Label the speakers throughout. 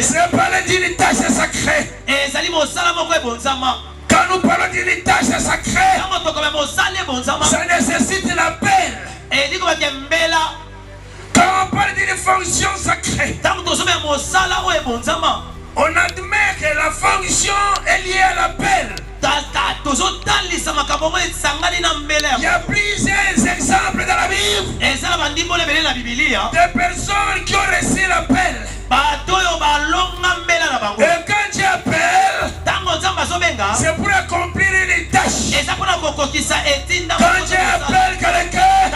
Speaker 1: c'est parler d'une tâche sacrée. Quand nous parlons d'une tâche sacrée, ça nécessite l'appel. Quand on parle d'une fonction sacrée, on admet que la fonction est liée à l'appel. Il y a plusieurs exemples dans la Bible de personnes qui ont reçu l'appel. Et quand tu appelles, c'est pour accomplir une tâche. Quand tu appelles quelqu'un,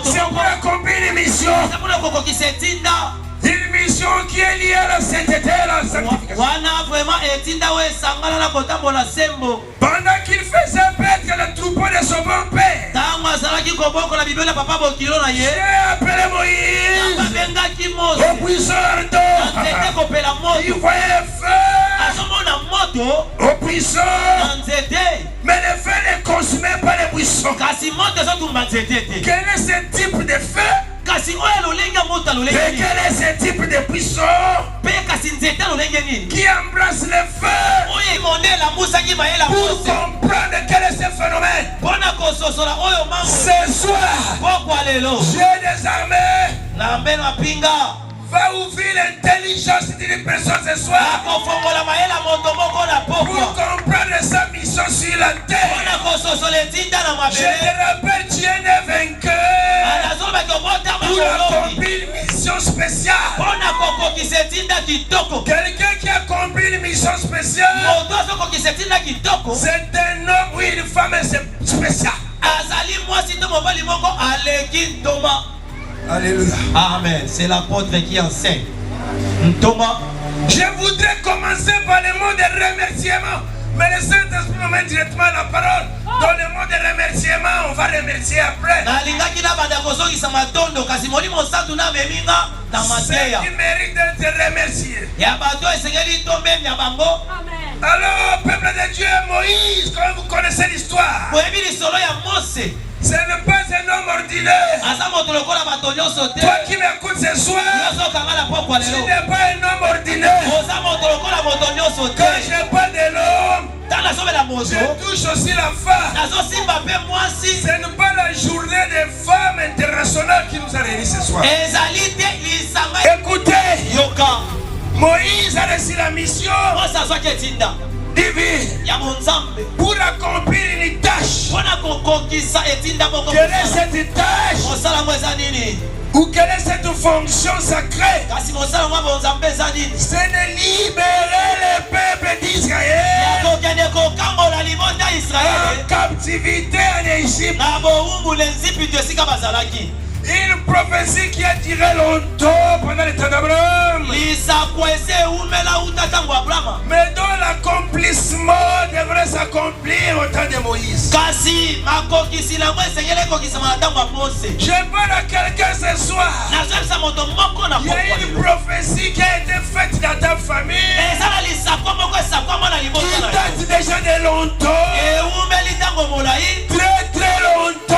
Speaker 1: c'est pour accomplir une mission. Une mission qui est liée à la sainteté et à la sanctification. Pendant qu'il faisait paître le troupeau de son bon père, j'ai appelé Moïse au buisson ardent. Il voyait le feu au buisson, mais le feu ne consumait pas les buissons. Quel est ce type de feu? Et quel est ce type de buisson qui embrasse le feu pour comprendre quel est ce phénomène? Ce soir, j'ai des armées. Va ouvrir l'intelligence d'une personne ce soir pour comprendre sa mission sur la terre. Je te rappelle, tu es né vainqueur pour accomplir une mission spéciale. Quelqu'un qui accomplit une mission spéciale, c'est un homme ou une femme spéciale. Alléluia.
Speaker 2: Amen. C'est l'apôtre qui enseigne. Thomas.
Speaker 1: Je voudrais commencer par le mot de remerciement. Mais le Saint-Esprit me met directement la parole. Dans le mot de remerciement, on va remercier après. Ceux qui méritent d'être remerciés. Alors, peuple de Dieu, Moïse, comme vous connaissez l'histoire, ce n'est pas un homme ordinaire. Toi qui m'écoutes ce soir, tu n'es pas un homme ordinaire. Quand je parle de l'homme, je touche aussi la femme. Ce n'est pas la journée des femmes internationales qui nous a réunis ce soir. Écoutez, Moïse a reçu la mission divine pour accomplir une tâche. Quelle est cette tâche? Ou quelle est cette fonction sacrée? C'est de libérer le peuple d'Israël en captivité en Égypte. Une prophétie qui a duré longtemps pendant le temps d'Abraham, mais dont l'accomplissement devrait s'accomplir au temps de Moïse. Je parle à quelqu'un ce soir. Il y a une prophétie qui a été faite dans ta famille qui date déjà de longtemps, très très longtemps.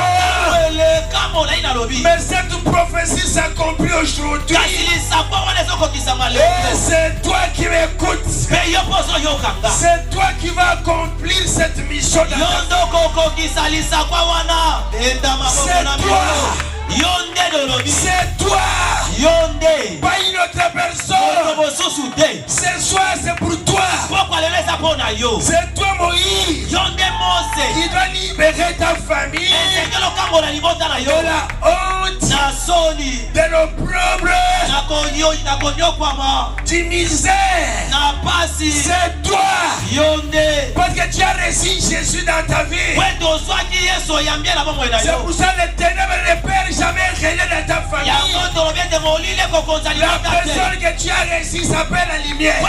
Speaker 1: Mais cette prophétie s'accomplit aujourd'hui. Et c'est toi qui m'écoutes. C'est toi qui vas accomplir cette mission. C'est toi. C'est toi. Pas une autre personne. Ce soir c'est pour toi. C'est toi Moïse qui doit libérer ta famille de la honte, de l'opprobre, du misère. C'est toi. Parce que tu as reçu Jésus dans ta vie. C'est pour ça que les ténèbres ne perdent jamais rien dans ta famille. La personne que tu as reçue s'appelle la lumière.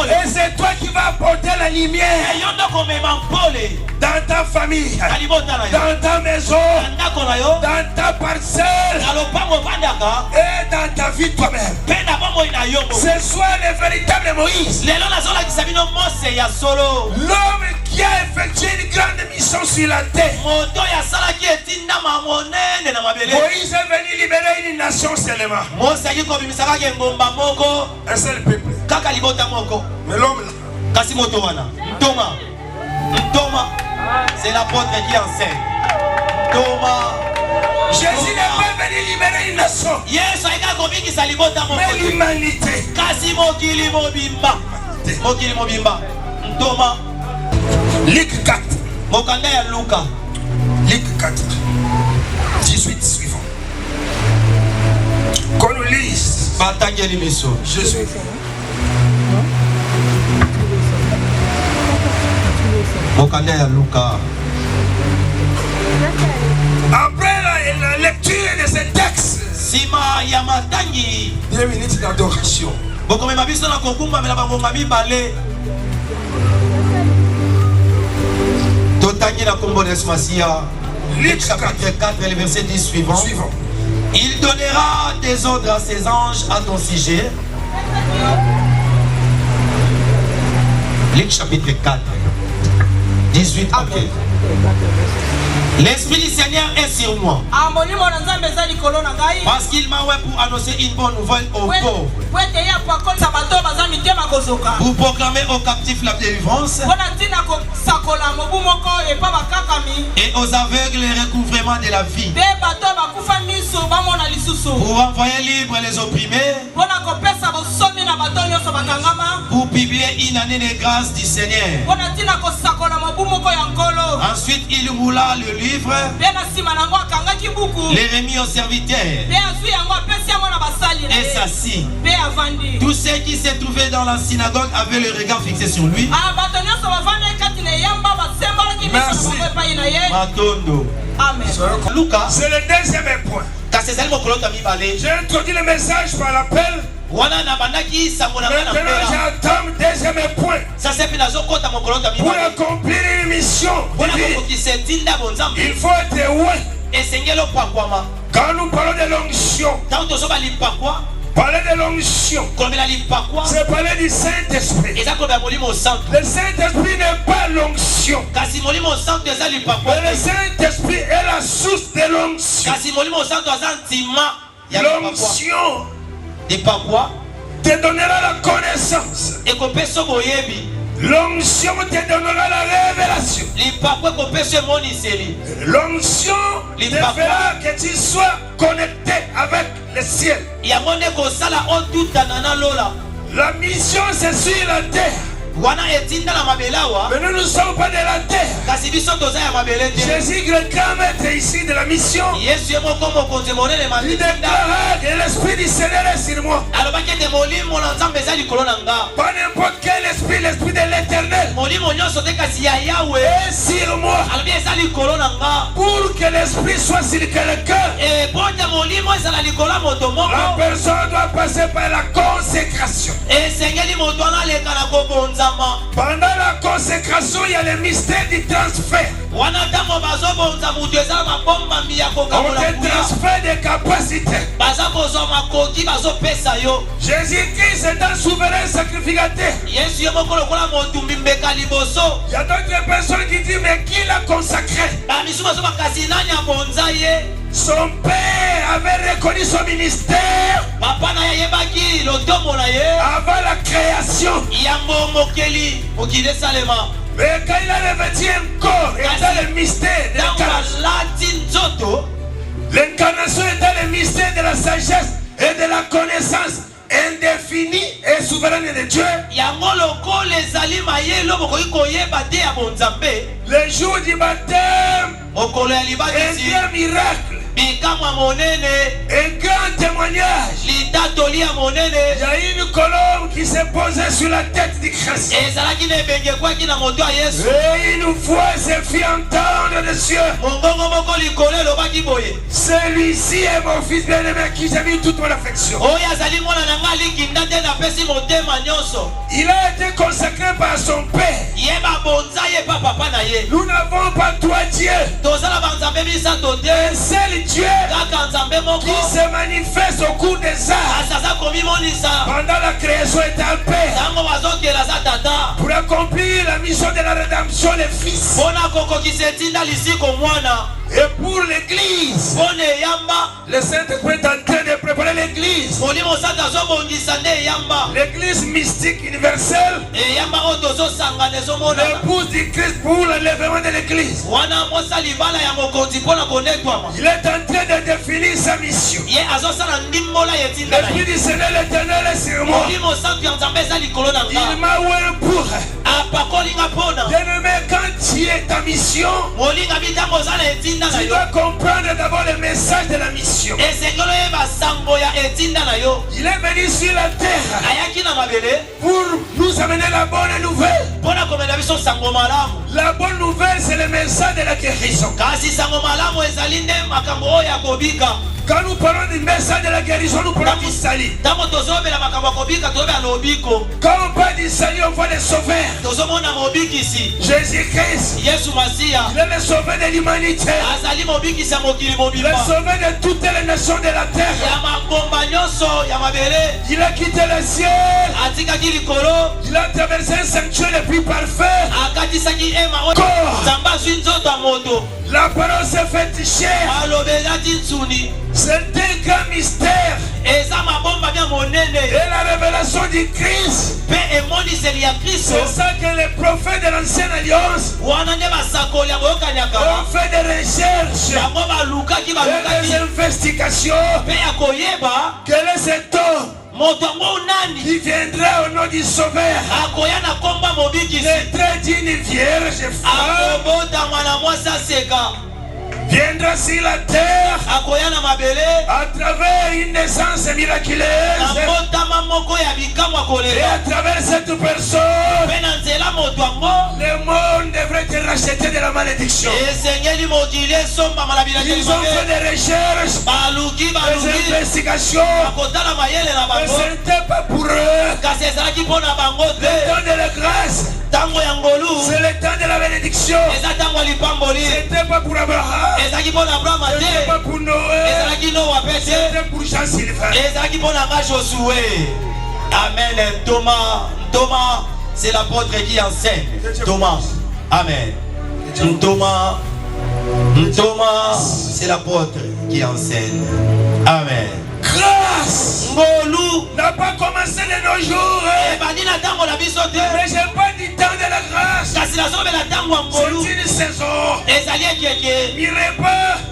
Speaker 1: Et c'est toi qui vas apporter la lumière dans ta famille, dans ta maison, dans ta parcelle et dans ta vie toi-même. Ce soit le véritable Moïse, l'homme qui a effectué une grande mission sur la terre. Moïse est venu libérer une nation seulement. Un seul peuple. Mais l'homme là,
Speaker 2: c'est l'apôtre qui enseigne. Thomas.
Speaker 1: Jésus n'est pas venu libérer une nation, mais l'humanité. Luc 4. Luc 4. 18 suivant. Qu'on nous lise. Jésus. Après la lecture de ce texte, 2 minutes d'adoration. Luc
Speaker 2: chapitre 4, le verset 10 suivant. Il donnera des ordres à ses anges à ton sujet. Luc chapitre 4, 18. Okay. L'Esprit du Seigneur est sur moi. Parce qu'il m'a envoyé pour annoncer une bonne nouvelle aux pauvres. Pour proclamer aux captifs la délivrance. Et aux aveugles le recouvrement de la vie. Pour envoyer libre les opprimés. Pour publier une année de grâce du Seigneur. Ensuite il roula le livre. Les remis aux serviteurs. Et s'assit. Tous ceux qui se trouvaient dans la synagogue avaient le regard fixé sur lui.
Speaker 1: Merci.
Speaker 2: Amen.
Speaker 1: C'est le deuxième point. J'ai introduit le message par l'appel. Maintenant j'entends le deuxième point. Pour accomplir une mission, il faut être loin. Quand nous parlons de l'onction, parler de l'onction, c'est parler du Saint-Esprit. Le Saint-Esprit n'est pas l'onction, mais le Saint-Esprit est la source de l'onction. L'onction te donnera la connaissance. L'onction te donnera la révélation. L'onction te fera que tu sois connecté avec le ciel. La mission c'est sur la terre. Mais nous ne sommes pas de la terre. Jésus, le grand maître ici de la mission, il déclara que l'Esprit du Seigneur est sur moi. Pas n'importe quel esprit, l'Esprit de l'Éternel est sur moi. Pour que l'Esprit soit sur quelqu'un, la personne doit passer par la consécration. Pendant la consécration, il y a le mystère du transfert. On te transfère des capacités. Jésus-Christ est un souverain sacrificateur. Il y a d'autres personnes qui disent mais qui l'a consacré? Son père avait reconnu son ministère avant la création. Mais quand il a revêtu un corps, et dans le mystère de l'incarnation est dans le mystère de la sagesse et de la connaissance indéfinie et souveraine de Dieu. Le jour du baptême, un grand miracle, un grand témoignage. Il y a une colombe qui s'est posée sur la tête du Christ. Et une voix s'est fait entendre des cieux. Celui-ci est mon fils bien-aimé qui j'ai mis toute mon affection. Il a été consacré par son père. Nous n'avons pas toi Dieu. Un seul Dieu qui se manifeste au cours des âges. Pendant la création est un père. Pour accomplir la mission de la rédemption, les fils. Et pour l'église, le Saint-Esprit est en train de préparer l'église. L'église mystique universelle. L'épouse du Christ pour l'enlèvement de l'église. Il est en train de définir sa mission. L'Esprit du Seigneur l'Éternel est sur moi. Il m'a ouvert pour. Bien-aimé, quand tu es ta mission, tu dois comprendre d'abord le message de la mission. Il est venu sur la terre pour nous amener la bonne nouvelle. La bonne nouvelle, c'est le message de la guérison. Quand nous parlons du message de la guérison, nous parlons du salut. Quand on parle du salut, on voit le sauveur. Jésus-Christ, il est le sauveur de l'humanité. Le sauveur de toutes les nations de la terre. Il a quitté le ciel. Il a traversé un sanctuaire le plus parfait. La parole s'est faite chair. C'est un grand mystère. Et la révélation du Christ. C'est ça que les prophètes de l'ancienne alliance ont fait des recherches et des investigations. Quel est cet homme qui viendra au nom du Sauveur, le trait d'une vierge femme, viendra sur la terre à travers une naissance miraculeuse et à travers cette personne le monde devrait être racheté de la malédiction. Ils ont fait des recherches, des investigations, mais ce n'était pas pour eux. Le temps de la grâce, c'est le temps de la bénédiction. Ce n'était pas pour Abraham, ce n'était pas pour Noé, c'était pour Jean-Sylvain.
Speaker 2: Amen. Thomas, c'est l'apôtre qui enseigne. Thomas, amen. Thomas, c'est l'apôtre qui enseigne. Amen.
Speaker 1: Grâce n'a pas commencé de nos jours. Mais je parle du temps de la grâce. C'est une saison.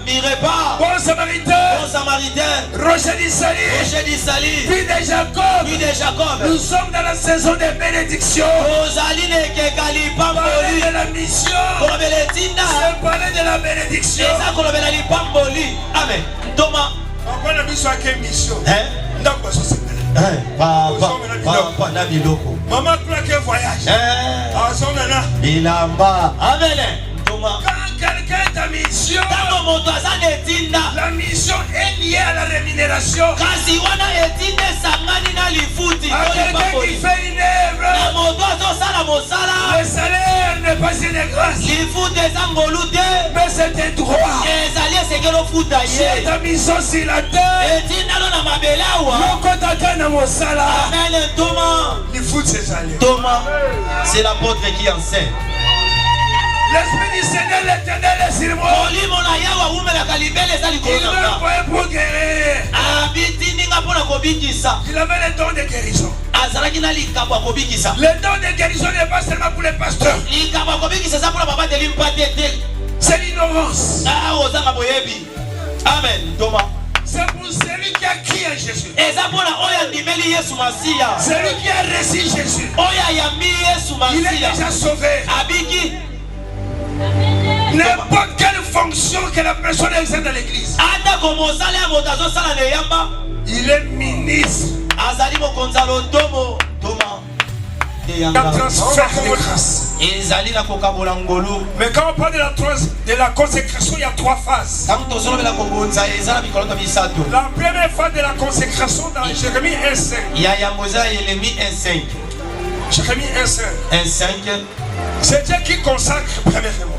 Speaker 1: Mirepa, bon samaritain, rocher du salut, puis de Jacob. Nous sommes dans la saison de bénédiction. Parler de la mission, c'est parler de la bénédiction.
Speaker 2: Amen. Thomas,
Speaker 1: on a besoin de mission. Maman claque voyage.
Speaker 2: Amen.
Speaker 1: Quand quelqu'un est en mission, la mission est liée à la rémunération. À quelqu'un qui fait une œuvre, le salaire n'est pas une grâce, mais c'est un droit. Si ta mission sur la terre,
Speaker 2: Thomas, c'est l'apôtre qui enseigne.
Speaker 1: L'Esprit du Seigneur l'Éternel est sur moi. Il m'a envoyé pour guérir. Il avait le don de guérison. Le don de guérison n'est pas seulement pour les pasteurs. C'est l'ignorance.
Speaker 2: Amen. Thomas.
Speaker 1: C'est pour celui qui a crié à Jésus. Celui qui a reçu Jésus. Il est déjà sauvé. N'importe quelle fonction que la personne exerce dans l'église, il est ministre. La transfert de grâce. Mais quand on parle de la consécration, il y a trois phases. La première phase de la consécration dans Jérémie 1:5. Jérémie 1:5. C'est Dieu qui consacre premièrement.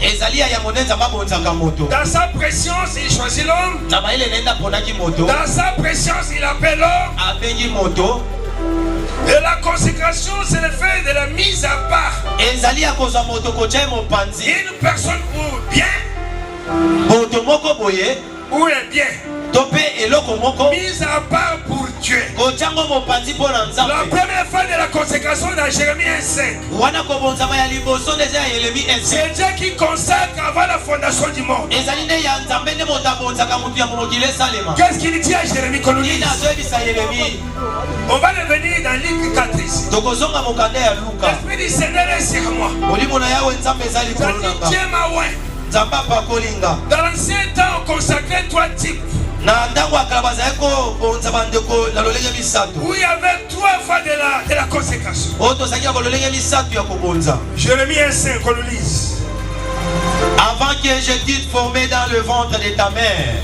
Speaker 1: Dans sa présence, il choisit l'homme. Dans sa présence, il appelle l'homme. Et la consécration, c'est le fait de la mise à part.
Speaker 2: Une
Speaker 1: personne pour bien ou un bien. Mise à part pour Dieu. La première fois de la consécration dans Jérémie 1:5. C'est Dieu qui consacre avant la fondation du monde. Qu'est-ce qu'il dit à Jérémie qu'on nous lise? On va revenir dans Luc 4 ici. L'Esprit du Seigneur est sur moi. Dieu m'a oint. Dans l'ancien temps, on consacrait 3 types. Où il y avait 3 fois de la consécration. Jérémie 1:5, on le lise.
Speaker 2: Avant que je t'ai formé dans le ventre de ta mère,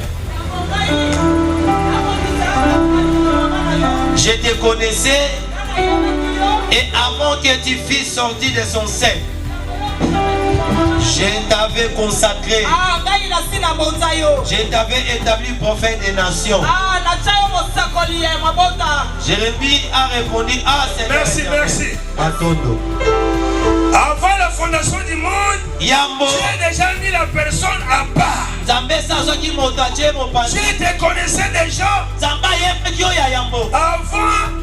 Speaker 2: je te connaissais, et avant que tu fusses sorti de son sein, je t'avais consacré. Je t'avais établi prophète des nations. Jérémie a répondu: ah, c'est
Speaker 1: merci.
Speaker 2: Atondo.
Speaker 1: Avant la fondation du monde, Dieu a déjà mis la personne à part. Dieu te connaissait déjà avant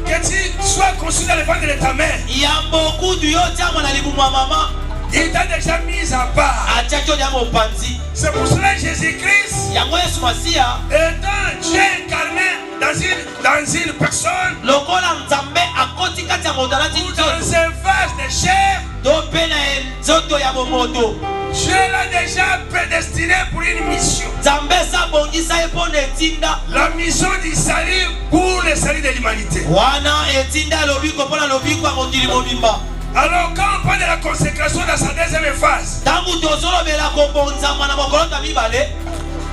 Speaker 1: que tu sois conçu dans le ventre de ta mère. Il t'a déjà mis à part. C'est pour cela que Jésus-Christ, étant Dieu incarné dans une personne, ou dans un vase de chair, Dieu l'a déjà prédestiné pour une mission. La mission du salut pour le salut de l'humanité. Alors quand on parle de la consécration dans sa deuxième phase,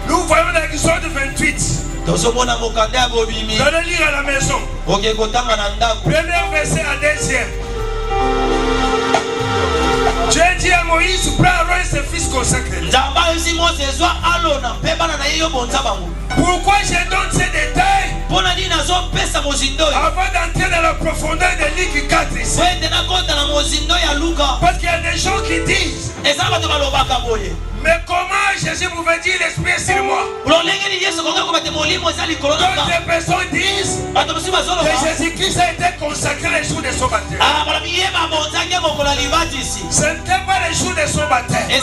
Speaker 1: nous voyons dans l'Exode 28. Vous allez lire à la maison. Premier verset à deuxième. Dieu dit à Moïse: prends Aaron et ses fils consacrés. Pourquoi je donne ces détails? Avant d'entrer dans la profondeur de Luc 4 ici. Parce qu'il y a des gens qui disent: mais comment Jésus pouvait dire l'Esprit est sur moi? D'autres personnes disent que Jésus-Christ a été consacré le jour de son baptême. Ce n'était pas le jour de son baptême. Il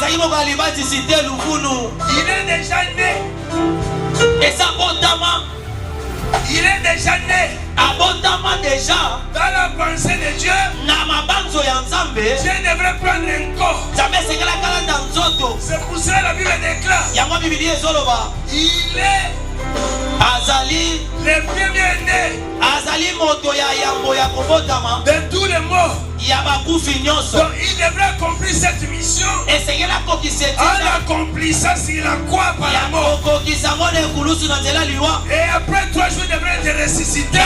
Speaker 1: est déjà né. Il est déjà né. Dans la pensée de Dieu, Dieu devrait prendre un corps. C'est pour cela que la Bible déclare: il est le premier-né de tous les morts. Donc il devrait accomplir cette mission. En accomplissant sur la croix par la mort. Et après 3 jours il devrait être ressuscité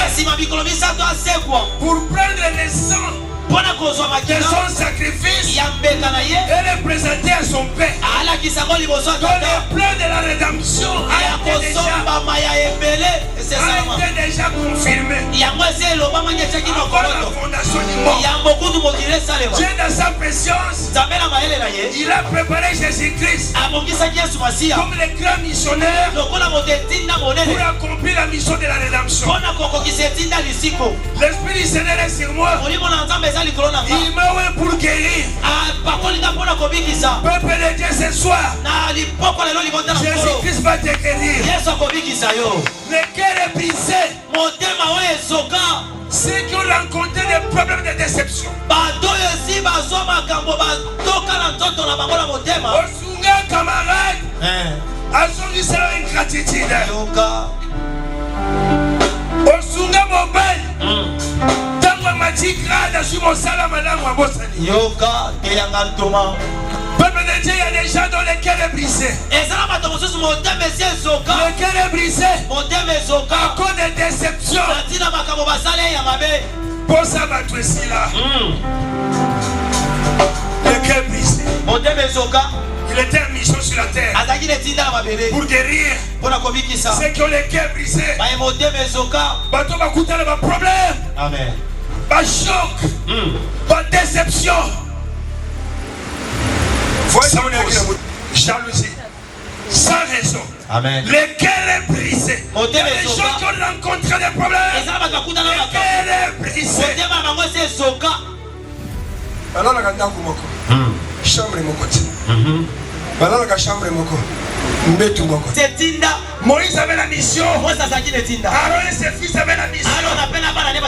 Speaker 1: pour prendre le sang de son sacrifice et le présenter à son Père. Donc le plan de la rédemption a été déjà confirmé avant la fondation du monde. Dieu dans sa préscience, il a préparé Jésus-Christ comme le grand missionnaire pour accomplir la mission de la rédemption. L'Esprit du Seigneur est sur moi. Il m'a oint pour guérir. Peuple de Dieu, ce soir, Jésus-Christ va te guérir. Le cœur est brisé. Ceux qui ont rencontré des problèmes de déception. Osunga camarade. Azongi c'est ingratitude. Osunga mobile. Peuple de Dieu, il y a des gens dont le cœur est brisé. Le cœur est brisé à cause de déceptions. Pour ça, va être ici là. Le cœur brisé. Il était en mission sur la terre pour guérir ceux qui ont le cœur brisé. Bateau va coûter le problème.
Speaker 2: Amen.
Speaker 1: Pas choc. Pas déception. Jalousie. Sans raison.
Speaker 2: Amen.
Speaker 1: Le cœur est brisé. Il y a des gens qui ont rencontré des problèmes. Le cœur est brisé. Chambre Moïse avait la mission. Aaron et ses fils avaient la mission.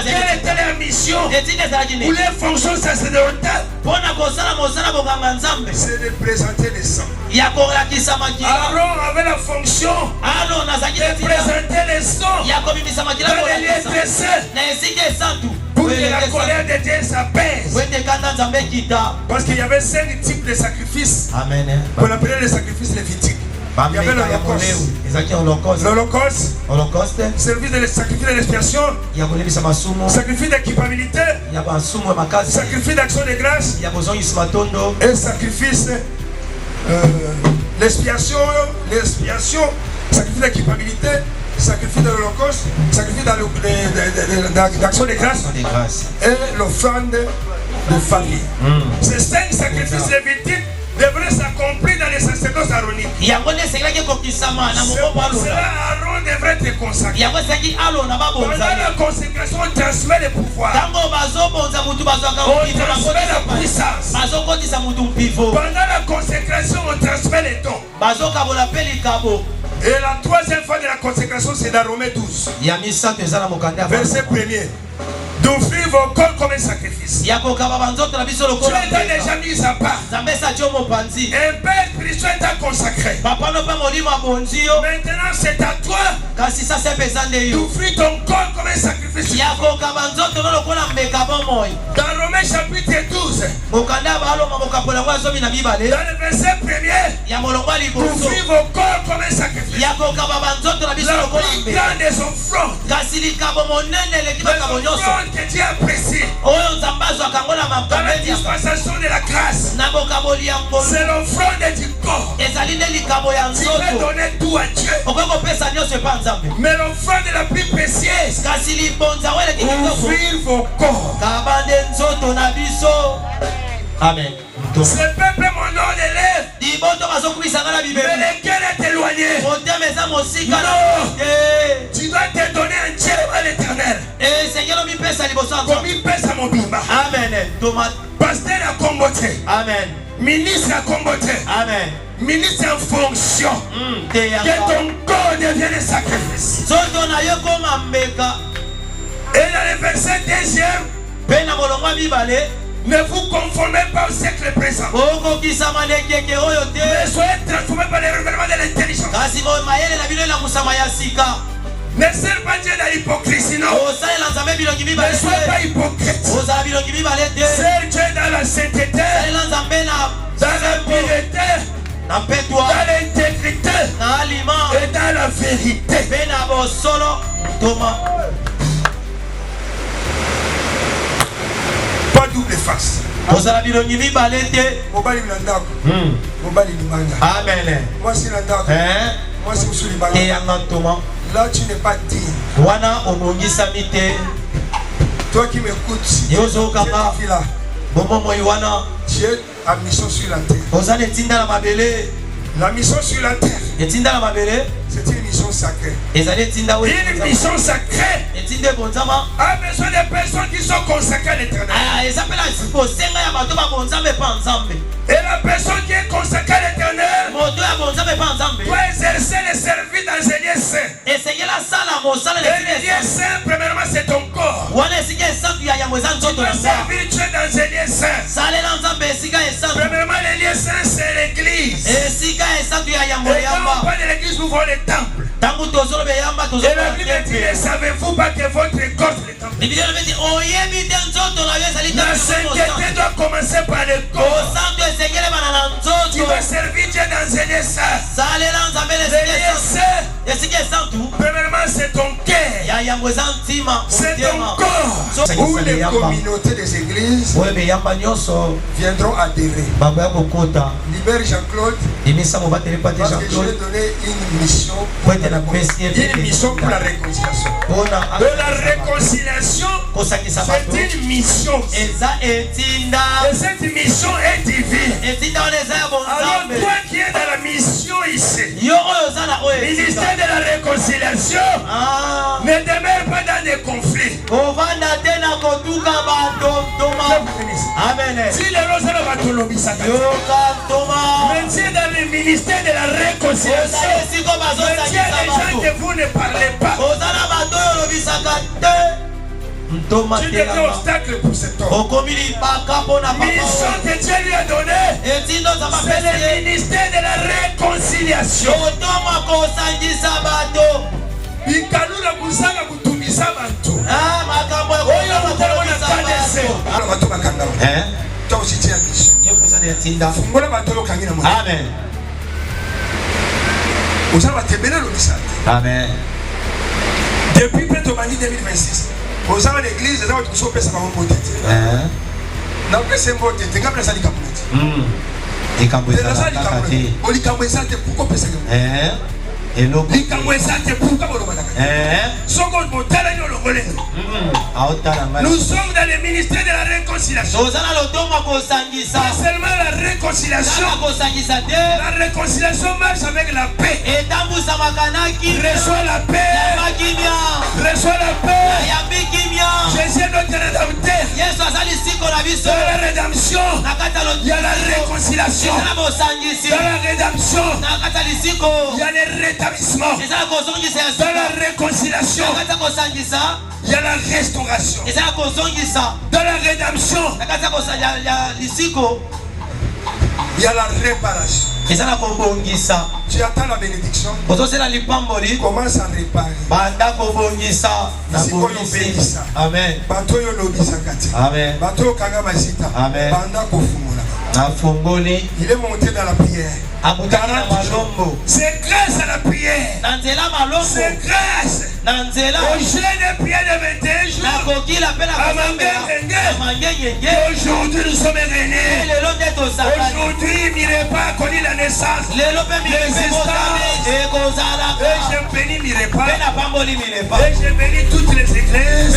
Speaker 1: Quelle était leur mission? Pour les fonctions sacerdotales, c'est de présenter les sangs. Aaron avait la fonction de présenter les sangs dans les lieux très saints. Pour que la colère de Dieu s'apaise. Parce qu'il y avait 5 types de sacrifices. Qu'on appelait les sacrifices lévitiques. Il y avait l'Holocauste, service de sacrifice de l'expiation, sacrifice d'équipabilité, sacrifice d'action de grâce, et sacrifice l'expiation, sacrifice d'équipabilité, sacrifice de l'Holocauste, sacrifice d'action de grâce et l'offrande de famille. Ces 5 sacrifices lévitiques devrait s'accomplir dans les sacerdoces aroniques. C'est pour cela Aaron devrait être consacré. Pendant la consécration, on transmet le pouvoir. On transmet la puissance. Pendant la consécration, on transmet les dons. Et la troisième fois de la consécration, c'est dans Romains 12. Verset 1er. D'offrir vos corps comme un sacrifice. Tu es déjà mis à part. Un père spirituel t'a consacré. Maintenant c'est à toi d'offrir ton corps comme un sacrifice. Dans Romains chapitre 12, dans le verset 1er, d'offrir vos corps comme un sacrifice. La plus grande des offrandes. Que Dieu apprécie dans la dispensation de la grâce, c'est l'offrande du corps. Tu peux donner tout à Dieu, mais l'offrande la plus précieuse, ouvrir vos corps.
Speaker 2: Amen.
Speaker 1: Ce peuple mon nom l'élève, mais le cœur est éloigné. Non, tu dois te donner entièrement à l'Éternel. Comme il pèse à mon bimba.
Speaker 2: Amen.
Speaker 1: Pasteur à combattre.
Speaker 2: Amen.
Speaker 1: Ministre à combattre.
Speaker 2: Amen.
Speaker 1: Ministre en fonction. Que ton corps devienne un sacrifice. Et dans le verset 2e, ne vous conformez pas au siècle présent, mais soyez transformés par le renouvellement de l'intelligence. Ne servez pas Dieu dans l'hypocrisie, non. Ne soyez pas hypocrite. Servez Dieu dans la sainteté, dans la pureté, dans l'intégrité et dans la vérité. Pas double face.
Speaker 2: Amen.
Speaker 1: Moi c'est là tu n'es pas digne. Toi qui m'écoutes, tu es là. Tu es à mission sur la terre. La mission sur la terre, c'est une mission sacrée. Une mission sacrée a besoin de personnes qui sont consacrées à l'Éternel. Et la personne qui est consacrée à l'Éternel doit exercer le service dans un lieu saint. Et le lieu saint, premièrement, c'est ton corps. Tu dois servir Dieu dans un lieu saint. Premièrement, le lieu saint, c'est l'église. Et quand on parle de l'église, nous voyons le temple. Et la Bible dit, ne savez-vous pas que votre corps est le temple? La sainteté doit commencer par le corps. Tu vas servir Dieu dans un lieu saint. Le lieu saint, premièrement, c'est ton cœur. C'est ton corps. où les communautés des églises viendront adhérer. Libère Jean-Claude, parce que je lui ai donné une mission pour la réconciliation. De la réconciliation, c'est une mission. Et cette mission est divine. Alors toi qui es dans la mission ici, ministère de la réconciliation, ne demeure pas dans des conflits. Si les roses va tout l'obisaka, mais dans le ministère de la réconciliation, il y a des gens que vous ne parlez pas. Tu deviens obstacle pour cet homme. Mission que Dieu lui a donnée, c'est le ministère de la réconciliation.
Speaker 2: Amen. Amen.
Speaker 1: Depuis peut-être 2026, vous avez l'église, vous avez tout ça, vous nous sommes dans le ministère de la réconciliation. Pas seulement la réconciliation, la réconciliation marche avec la paix. Reçois la paix. Reçois la paix. Jésus est notre rédempteur. Dans la rédemption, il y a la réconciliation. Dans la rédemption, il y a le rétablissement. Dans la réconciliation, il y a la restauration. Dans la rédemption, il y a la réparation. Tu attends la bénédiction. Commence à réparer.
Speaker 2: Amen.
Speaker 1: Il est monté dans la prière. C'est grâce à la prière. C'est grâce au jeûne de prière de 21 jours. Aujourd'hui nous sommes réunis. Aujourd'hui mes repas a connu la naissance, l'existence. Et je bénis mes repas. Et je bénis toutes les églises.